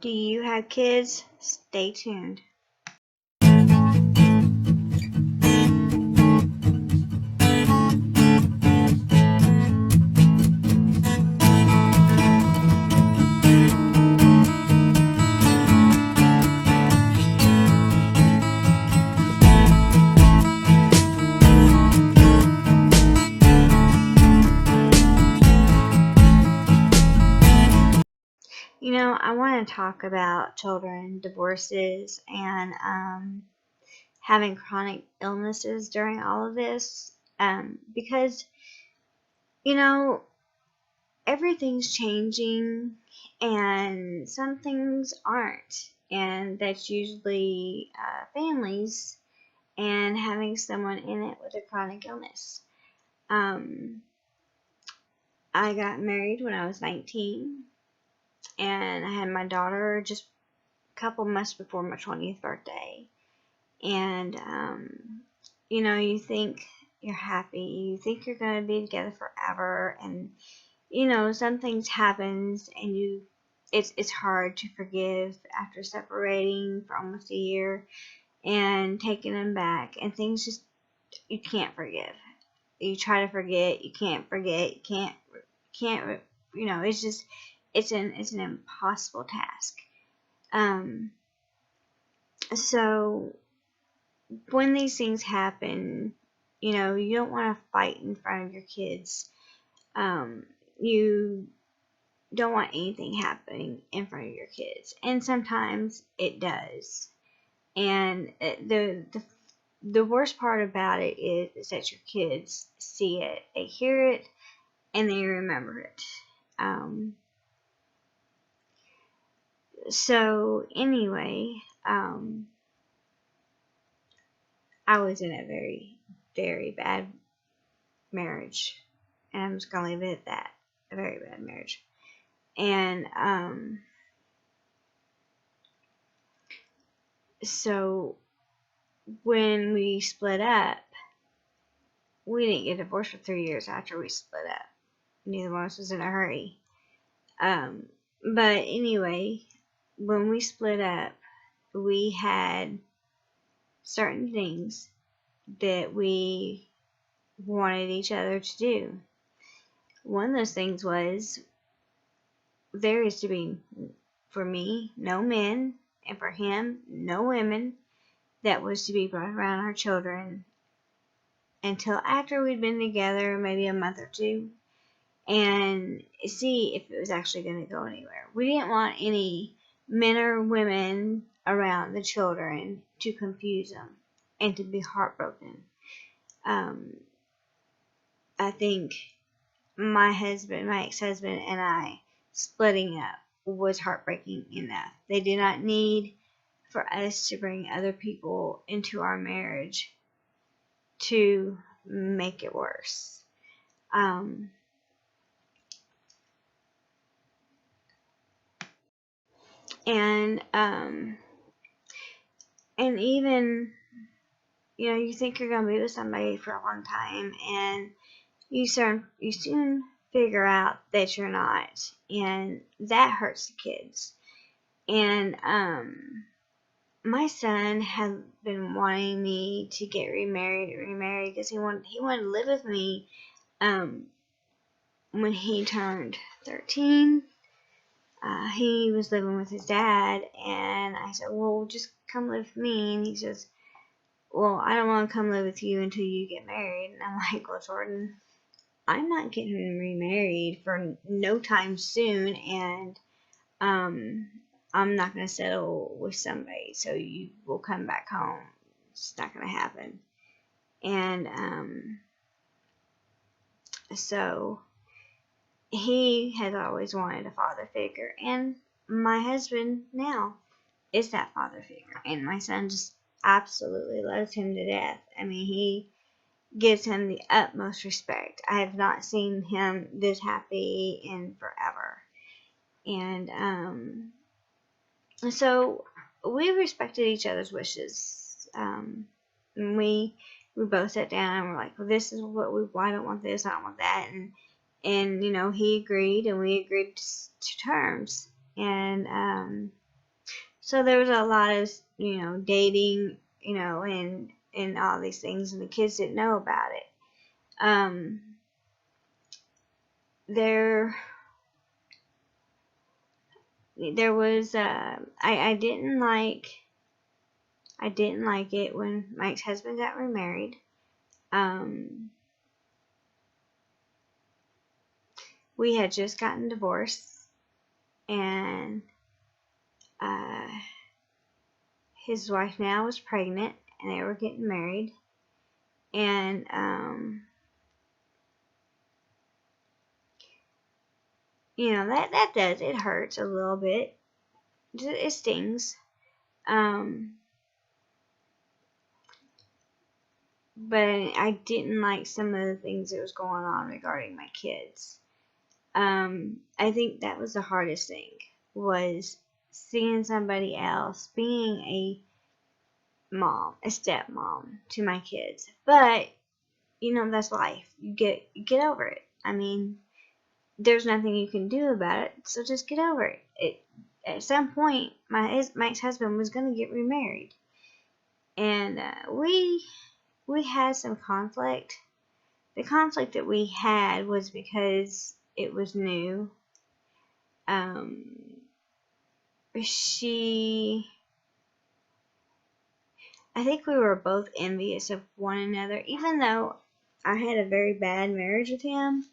Do you have kids? Stay tuned. I want to talk about children, divorces, and having chronic illnesses during all of this, because, you know, everything's changing and some things aren't. And that's usually families and having someone in it with a chronic illness. I got married when I was 19, and I had my daughter just a couple months before my 20th birthday. And, you think you're happy, you think you're going to be together forever, and, some things happens, and it's hard to forgive after separating for almost a year and taking them back, and things just, you can't forgive. You try to forget, you can't forget, you can't, it's just, it's an impossible task. So when these things happen, you don't want to fight in front of your kids. You don't want anything happening in front of your kids, and sometimes it does. And the worst part about it is that your kids see it, they hear it, and they remember it. So anyway, I was in a very, very bad marriage, and I'm just gonna leave it at that. A very bad marriage. And so when we split up, we didn't get divorced for 3 years after we split up. Neither one of us was in a hurry. But anyway, when we split up, we had certain things that we wanted each other to do. One of those things was there is to be, for me, no men, and for him, no women that was to be brought around our children until after we'd been together maybe a month or two, and see if it was actually going to go anywhere. We didn't want any men or women around the children to confuse them and to be heartbroken. I think my ex-husband, and I splitting up was heartbreaking enough. They did not need for us to bring other people into our marriage to make it worse. And even, you think you're going to be with somebody for a long time, and you soon figure out that you're not, and that hurts the kids. And my son had been wanting me to get remarried because he wanted to live with me when he turned 13. He was living with his dad, and I said, well, just come live with me. And he says, well, I don't want to come live with you until you get married. And I'm like, well, Jordan, I'm not getting remarried for no time soon, and I'm not going to settle with somebody, so you will come back home. It's not going to happen. And so he has always wanted a father figure, and my husband now is that father figure, and my son just absolutely loves him to death. I mean, he gives him the utmost respect. I have not seen him this happy in forever. And so we respected each other's wishes. We both sat down and were like, well, this is what I don't want this, I don't want that, and he agreed, and we agreed to terms. And So there was a lot of, dating, and all these things, and the kids didn't know about it. There was, I didn't like it when my ex-husband got remarried. We had just gotten divorced, and his wife now was pregnant, and they were getting married, and it hurts a little bit. It stings. But I didn't like some of the things that was going on regarding my kids. I think that was the hardest thing, was seeing somebody else being a stepmom to my kids. But that's life. You get over it. I mean, there's nothing you can do about it, so just get over it. At some point, my ex-husband was going to get remarried, and we had some conflict. The conflict that we had was because it was new. I think we were both envious of one another, even though I had a very bad marriage with him.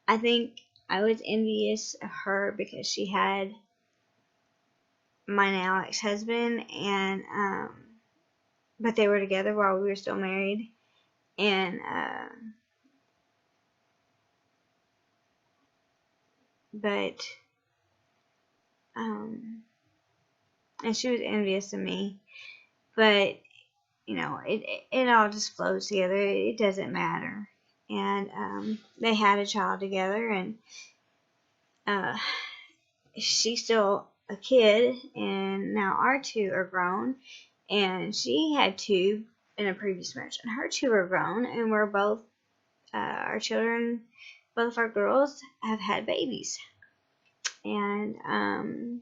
I think I was envious of her because she had my now ex-husband, and but they were together while we were still married, and and she was envious of me, but it all just flows together. It doesn't matter. And they had a child together, and she's still a kid, and now our two are grown, and she had two in a previous marriage, and her two are grown, and we're both our children, both our girls have had babies. And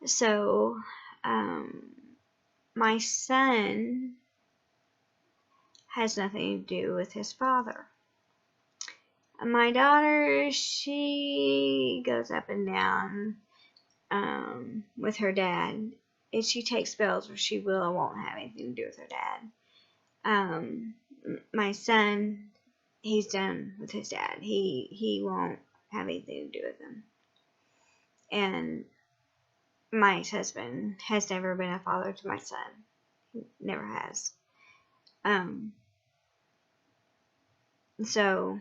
so my son has nothing to do with his father. My daughter, she goes up and down with her dad. And she takes spells where she will and won't have anything to do with her dad. My son, he's done with his dad. He won't have anything to do with him. And my ex-husband has never been a father to my son. He never has. So,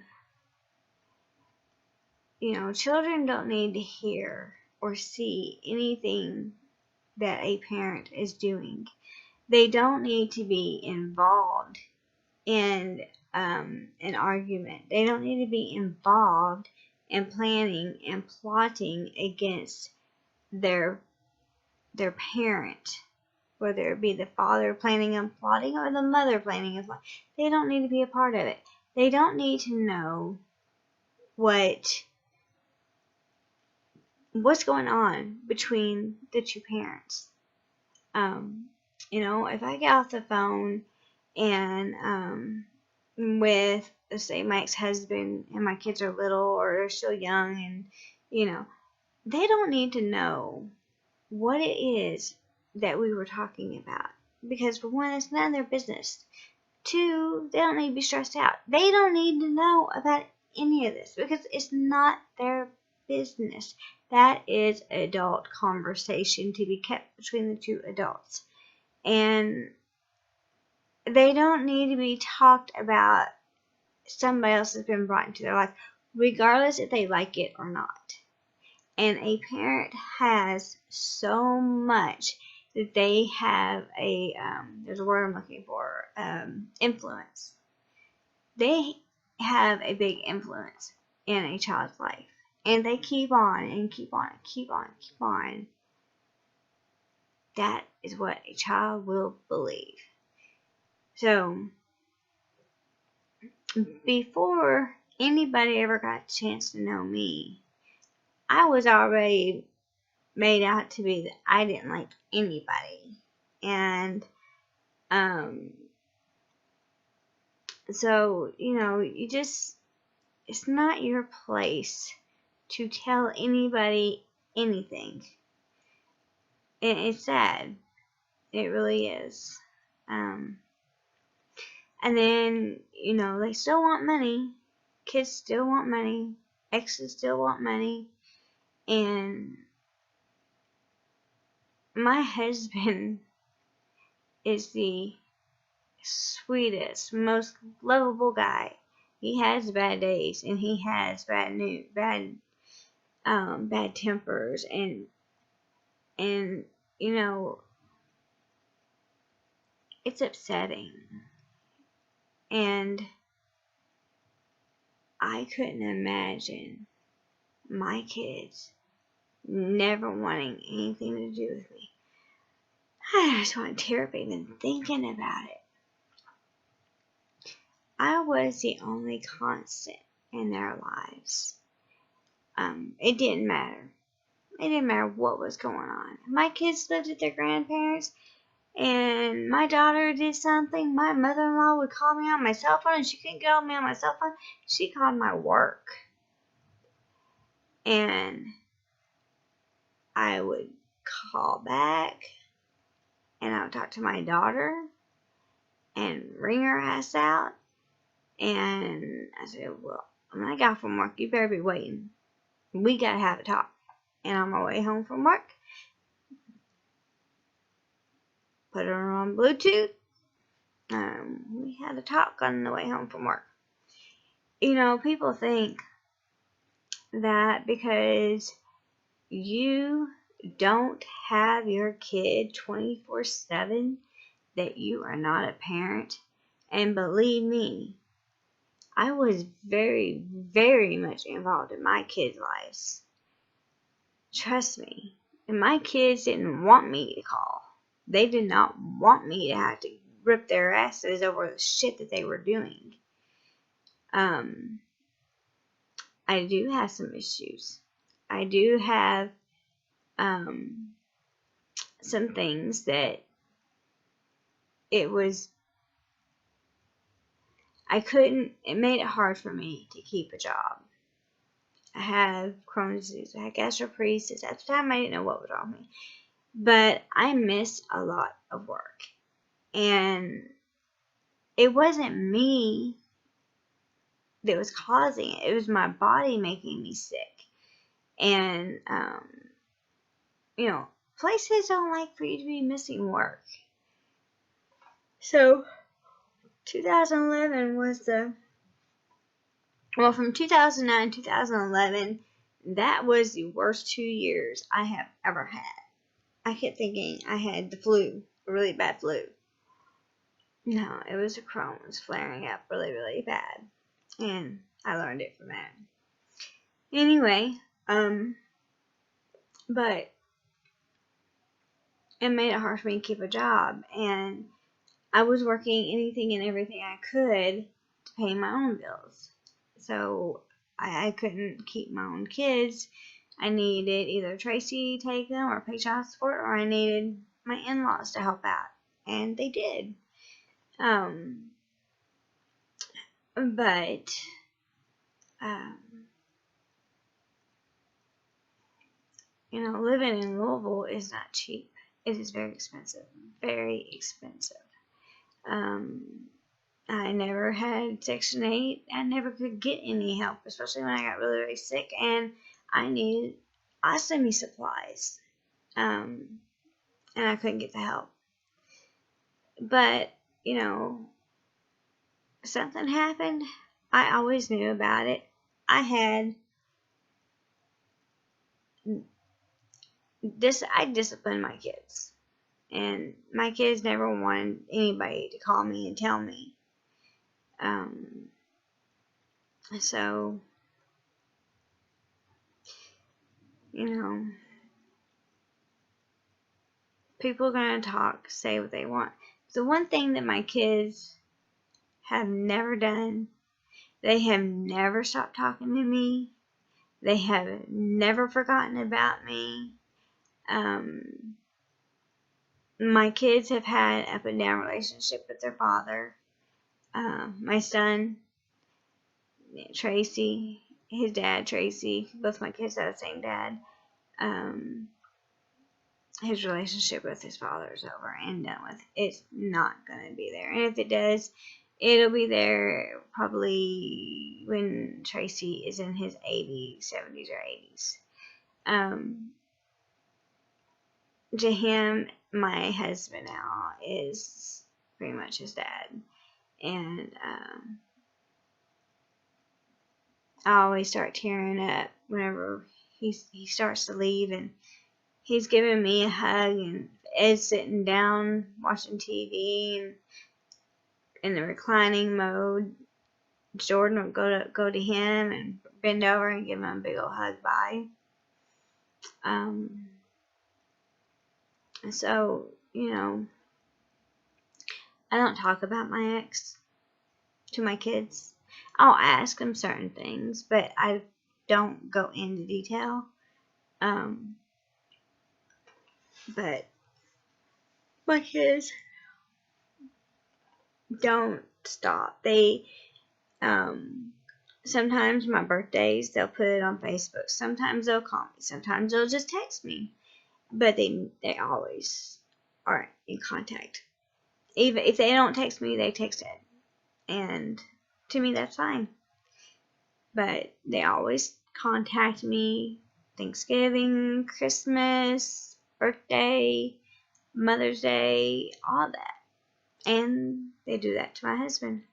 children don't need to hear or see anything that a parent is doing. They don't need to be involved in an argument. They don't need to be involved in planning and plotting against their parent, whether it be the father planning and plotting or the mother planning and plotting. They don't need to be a part of it. They don't need to know what's going on between the two parents. If I get off the phone and with, let's say, my ex-husband, and my kids are little or they're still young, and they don't need to know what it is that we were talking about, because for one, it's none of their business. Two, they don't need to be stressed out. They don't need to know about any of this because it's not their business. That is adult conversation to be kept between the two adults. And they don't need to be talked about. Somebody else has been brought into their life, regardless if they like it or not. And a parent has so much that they have there's a word I'm looking for, influence. They have a big influence in a child's life. And they keep on and keep on and keep on and keep on. That is what a child will believe. So, before anybody ever got a chance to know me, I was already made out to be that I didn't like anybody. And, so, it's not your place to tell anybody anything. And it's sad. It really is. And then, they still want money. Kids still want money. Exes still want money. And my husband is the sweetest, most lovable guy. He has bad days, and he has bad tempers, and it's upsetting. And I couldn't imagine my kids never wanting anything to do with me. I just want to tear up even thinking about it. I was the only constant in their lives. It didn't matter. It didn't matter what was going on. My kids lived at their grandparents', and my daughter did something. My mother-in-law would call me on my cell phone, and she couldn't get on me on my cell phone. She called my work. And I would call back, and I would talk to my daughter and ring her ass out. And I said, well, when I got from work, you better be waiting. We got to have a talk. And on my way home from work, put her on Bluetooth. We had a talk on the way home from work. People think that because you don't have your kid 24/7 that you are not a parent. And believe me, I was very, very much involved in my kids' lives. Trust me. And my kids didn't want me to call. They did not want me to have to rip their asses over the shit that they were doing. I do have some issues. I do have some things that it made it hard for me to keep a job. I have Crohn's disease, I had gastroparesis. At the time, I didn't know what was wrong with me. But I missed a lot of work. And it wasn't me that was causing it. It was my body making me sick. And, places don't like for you to be missing work. So, 2011 was from 2009 to 2011, that was the worst 2 years I have ever had. I kept thinking I had the flu, a really bad flu. No, it was a Crohn. It was flaring up really, really bad. And I learned it from that. Anyway, but it made it hard for me to keep a job. And I was working anything and everything I could to pay my own bills. So I couldn't keep my own kids. I needed either Tracy to take them or pay child support, or I needed my in-laws to help out. And they did. But living in Louisville is not cheap. It is very expensive. Very expensive. I never had Section 8. I never could get any help, especially when I got really, really sick, and I needed ostomy supplies. And I couldn't get the help. But, something happened. I always knew about it. I disciplined my kids. And my kids never wanted anybody to call me and tell me. So, people are going to talk, say what they want. The one thing that my kids have never done, they have never stopped talking to me. They have never forgotten about me. My kids have had up and down relationship with their father. My son, Tracy, his dad, Tracy, both my kids have the same dad. His relationship with his father is over and done with. It's not going to be there. And if it does, it'll be there probably when Tracy is in his 80s, 70s, or 80s. To him, my husband now is pretty much his dad. And I always start tearing up whenever he starts to leave, and he's giving me a hug, and Ed's sitting down watching TV and in the reclining mode. Jordan will go to him and bend over and give him a big old hug. Bye. So, I don't talk about my ex to my kids. I'll ask them certain things, but I don't go into detail. But my kids don't stop. They, sometimes my birthdays, they'll put it on Facebook. Sometimes they'll call me. Sometimes they'll just text me. But they always are in contact. Even if they don't text me, they text Ed. And to me, that's fine. But they always contact me. Thanksgiving, Christmas, birthday, Mother's Day, all that. And they do that to my husband.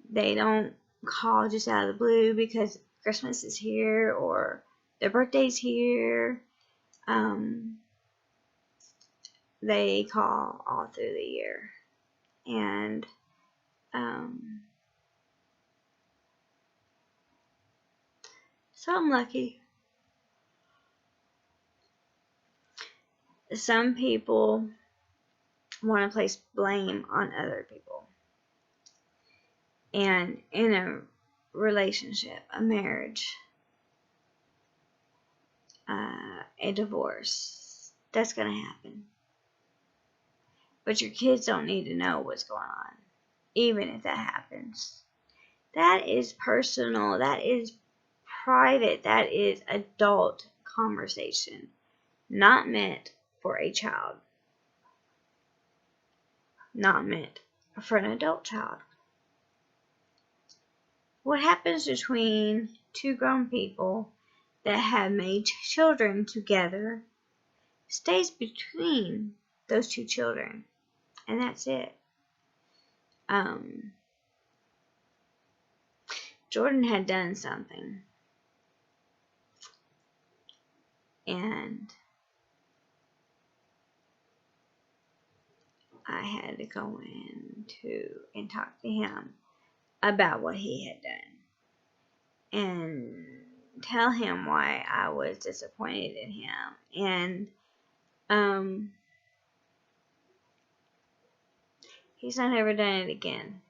They don't call just out of the blue because Christmas is here or their birthday's here. They call all through the year. And so I'm lucky. Some people want to place blame on other people. And in a relationship, a marriage, a divorce, that's going to happen. But your kids don't need to know what's going on, even if that happens. That is personal. That is private. That is adult conversation, not meant for a child. Not meant for an adult child. What happens between two grown people that have made children together stays between those two children. And that's it. Jordan had done something. And I had to go in and talk to him about what he had done. And tell him why I was disappointed in him. And he's not ever done it again.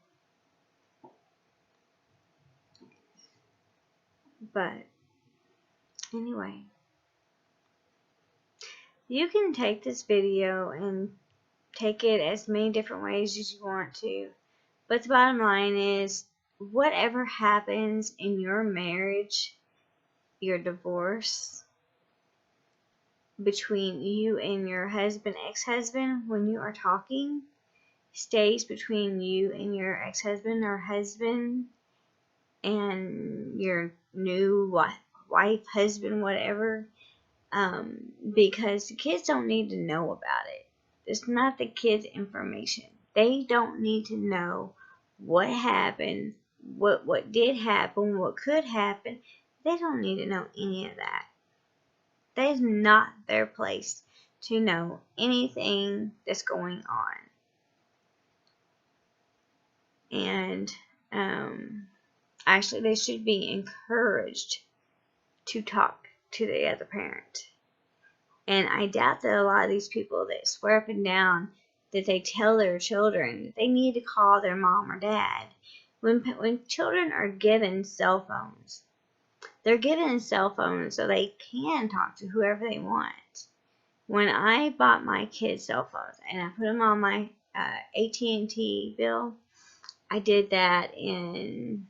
But anyway, you can take this video and take it as many different ways as you want to. But the bottom line is, whatever happens in your marriage, your divorce, between you and your husband, ex-husband, when you are talking, stays between you and your ex-husband or husband and your new wife, husband, whatever, because the kids don't need to know about it. It's not the kids' information. They don't need to know what happened, what did happen, what could happen. They don't need to know any of that. That is not their place to know anything that's going on. And actually, they should be encouraged to talk to the other parent. And I doubt that a lot of these people that swear up and down that they tell their children that they need to call their mom or dad. When children are given cell phones, they're given cell phones so they can talk to whoever they want. When I bought my kids cell phones and I put them on my AT&T bill, I did that in,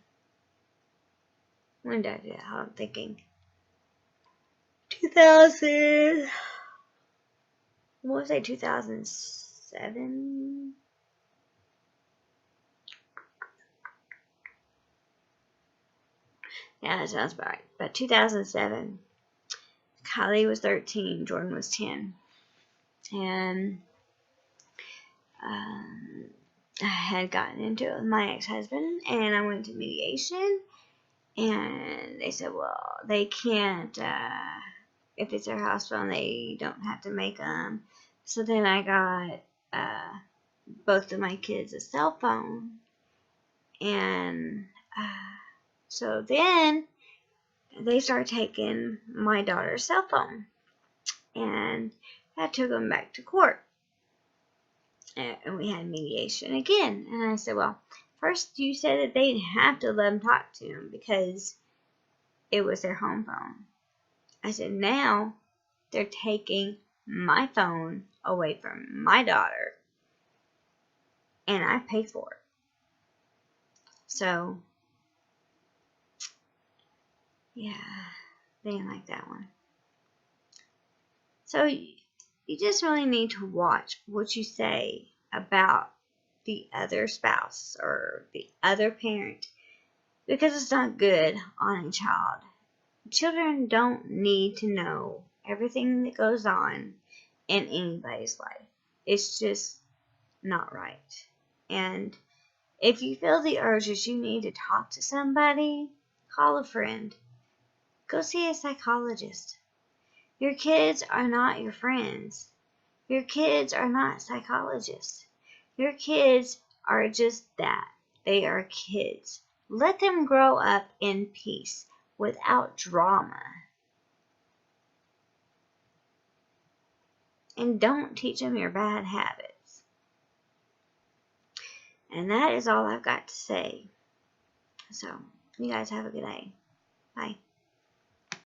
when did I do that? I'm thinking 2000, what was it, 2007? Yeah, that sounds about right. But 2007, Kylie was 13, Jordan was 10. And I had gotten into it with my ex-husband, and I went to mediation, and they said, well, they can't, if it's their house phone, they don't have to make them. So then I got both of my kids a cell phone, and so then they started taking my daughter's cell phone, and I took them back to court. And we had mediation again. And I said, well, first you said that they didn't have to let them talk to him because it was their home phone. I said, now they're taking my phone away from my daughter, and I paid for it. So, yeah, they didn't like that one. So, you just really need to watch what you say about the other spouse or the other parent, because it's not good on a child. Children don't need to know everything that goes on in anybody's life. It's just not right. And if you feel the urge that you need to talk to somebody, call a friend. Go see a psychologist. Your kids are not your friends. Your kids are not psychologists. Your kids are just that. They are kids. Let them grow up in peace without drama. And don't teach them your bad habits. And that is all I've got to say. So, you guys have a good day. Bye.